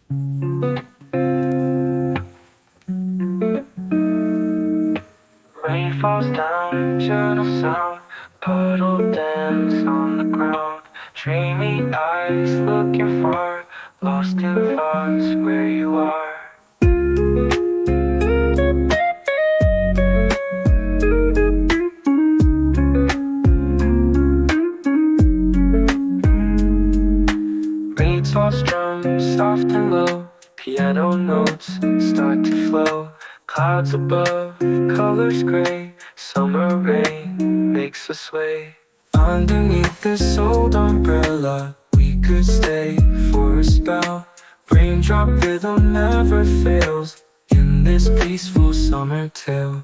Rain falls down, gentle sound, puddle dance on the ground. Dreamy eyes looking far, lost in thoughts where you are. Rain fall strums, soft and low, piano notes start to flow. Clouds above, colors gray, summer rain makes us sway. Underneath this old umbrella, we could stay for a spell. Raindrop rhythm never fails in this peaceful summer tale.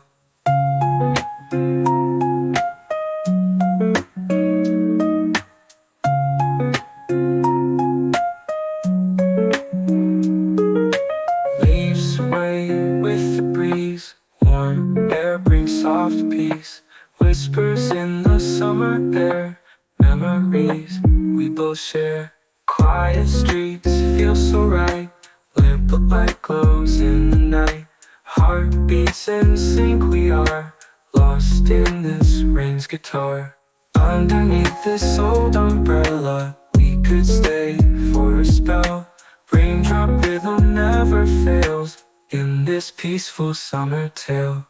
Leaves sway with the breeze, warm air brings soft peace. Whispers in the summer air, memories we both share. Quiet streets feel so right, lamp light glows in the night. Heartbeats in sync, we are lost in this rain's guitar. Underneath this old umbrella, we could stay for a spell. Raindrop rhythm never fails in this peaceful summer tale.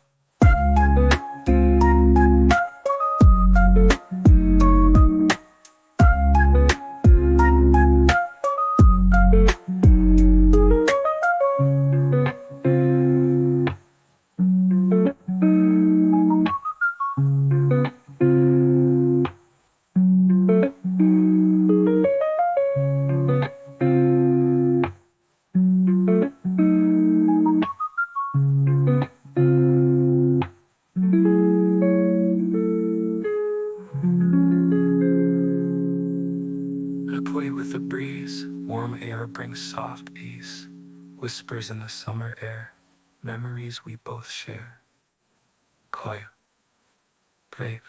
Play with the breeze, warm air brings soft peace. Whispers in the summer air, memories we both share. Koya, brave.